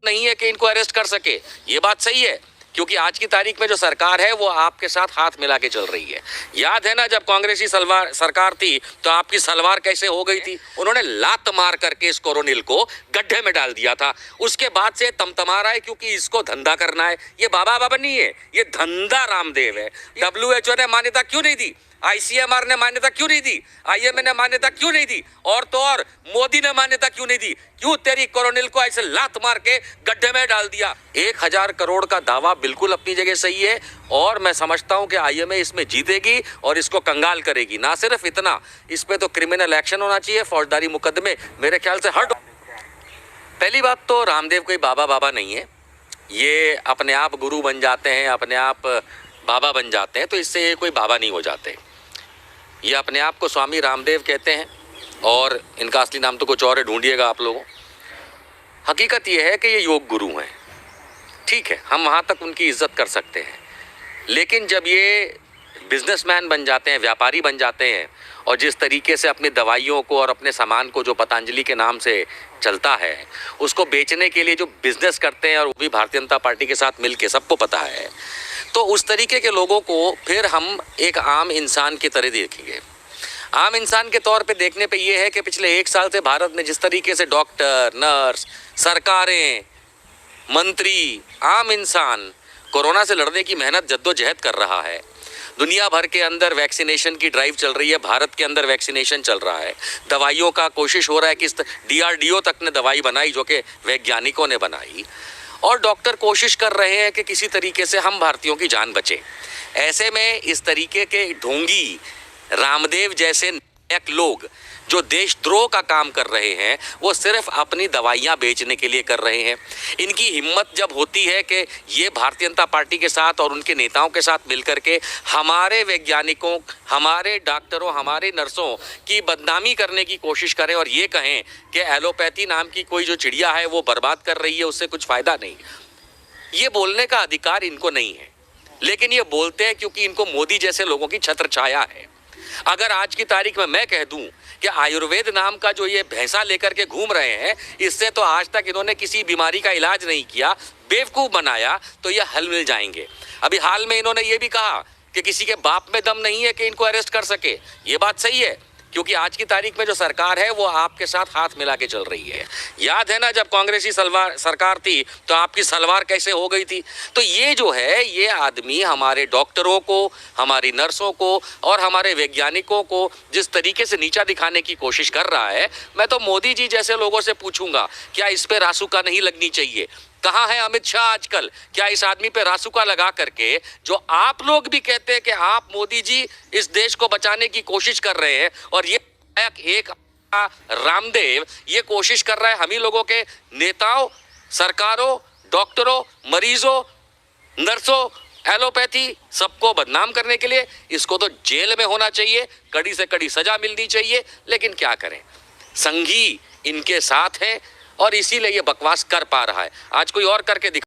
नहीं है कि इनको अरेस्ट कर सके। ये बात सही है, क्योंकि आज की तारीख में जो सरकार है वो आपके साथ हाथ मिला के चल रही है। याद है ना, जब कांग्रेसी सरकार थी तो आपकी सलवार कैसे हो गई थी? उन्होंने लात मार करके इस कोरोनिल को गड्ढे में डाल दिया था। उसके बाद से तमतमा रहा है क्योंकि इसको धंधा करना है। ये बाबा बाबा नहीं है, ये धंधा रामदेव है। WHO ने मान्यता क्यों नहीं दी? ICMR ने मान्यता क्यों नहीं दी? IMA ने मान्यता क्यों नहीं दी? और तो और मोदी ने मान्यता क्यों नहीं दी? क्यों तेरी कोरोनिल को ऐसे लात मार के गड्ढे में डाल दिया? 1000 करोड़ का दावा बिल्कुल अपनी जगह सही है, और मैं समझता हूं कि IMA इसमें जीतेगी और इसको कंगाल करेगी। ना सिर्फ इतना, इस पे तो क्रिमिनल एक्शन होना चाहिए, फौजदारी मुकदमे मेरे ख्याल से हर। पहली बात तो रामदेव कोई बाबा बाबा नहीं है, ये अपने आप गुरु बन जाते हैं, अपने आप बाबा बन जाते हैं, तो इससे ये कोई बाबा नहीं हो जाते। ये अपने आप को स्वामी रामदेव कहते हैं और इनका असली नाम तो कुछ और है, ढूंढिएगा आप लोगों। हकीकत ये है कि ये योग गुरु हैं, ठीक है, हम वहाँ तक उनकी इज्जत कर सकते हैं, लेकिन जब ये बिजनेसमैन बन जाते हैं, व्यापारी बन जाते हैं, और जिस तरीके से अपनी दवाइयों को और अपने सामान को जो पतंजलि के नाम से चलता है उसको बेचने के लिए जो बिजनेस करते हैं, और वो भी भारतीय जनता पार्टी के साथ मिलके, सबको पता है, तो उस तरीके के लोगों को फिर हम एक आम इंसान की तरह देखेंगे। आम इंसान के तौर पे देखने पे ये है कि पिछले 1 साल से भारत में जिस तरीके से डॉक्टर, नर्स, सरकारें, मंत्री, आम इंसान कोरोना से लड़ने की मेहनत जद्दोजहद कर रहा है। दुनिया भर के अंदर वैक्सीनेशन की ड्राइव चल रही है, भारत के अंदर वैक्सीनेशन चल रहा है, दवाइयों का कोशिश हो रहा है कि DRDO तक ने दवाई बनाई जो कि वैज्ञानिकों ने बनाई, और डॉक्टर कोशिश कर रहे हैं कि किसी तरीके से हम भारतीयों की जान बचे। ऐसे में इस तरीके के ढोंगी रामदेव जैसे नायक लोग जो देशद्रोह का काम कर रहे हैं, वो सिर्फ अपनी दवाइयां बेचने के लिए कर रहे हैं। इनकी हिम्मत जब होती है कि ये भारतीय जनता पार्टी के साथ और उनके नेताओं के साथ मिलकर के हमारे वैज्ञानिकों, हमारे डॉक्टरों, हमारे नर्सों की बदनामी करने की कोशिश करें और ये कहें कि एलोपैथी नाम की कोई जो चिड़िया है वो बर्बाद कर रही है, उससे कुछ फ़ायदा नहीं, ये बोलने का अधिकार इनको नहीं है, लेकिन ये बोलते हैं क्योंकि इनको मोदी जैसे लोगों की छत्र छाया है। अगर आज की तारीख में मैं कह दूं कि आयुर्वेद नाम का जो ये भैंसा लेकर के घूम रहे हैं, इससे तो आज तक इन्होंने किसी बीमारी का इलाज नहीं किया, बेवकूफ़ बनाया, तो ये हल मिल जाएंगे। अभी हाल में इन्होंने ये भी कहा कि किसी के बाप में दम नहीं है कि इनको अरेस्ट कर सके। ये बात सही है, क्योंकि आज की तारीख में जो सरकार है वो आपके साथ हाथ मिला के चल रही है। याद है ना, जब कांग्रेसी सरकार थी तो आपकी सलवार कैसे हो गई थी? तो ये जो है, ये आदमी हमारे डॉक्टरों को, हमारी नर्सों को और हमारे वैज्ञानिकों को जिस तरीके से नीचा दिखाने की कोशिश कर रहा है, मैं तो मोदी जी जैसे लोगों से पूछूंगा, क्या इस पे रासुका नहीं लगनी चाहिए? कहाँ है अमित शाह आजकल? क्या इस आदमी पे रासुका लगा करके, जो आप लोग भी कहते हैं कि आप मोदी जी इस देश को बचाने की कोशिश कर रहे हैं, और ये एक रामदेव ये कोशिश कर रहा है हम ही लोगों के नेताओं, सरकारों, डॉक्टरों, मरीजों, नर्सों, एलोपैथी सबको बदनाम करने के लिए? इसको तो जेल में होना चाहिए, कड़ी से कड़ी सजा मिलनी चाहिए, लेकिन क्या करें, संघी इनके साथ है और इसीलिए ये बकवास कर पा रहा है। आज कोई और करके दिखा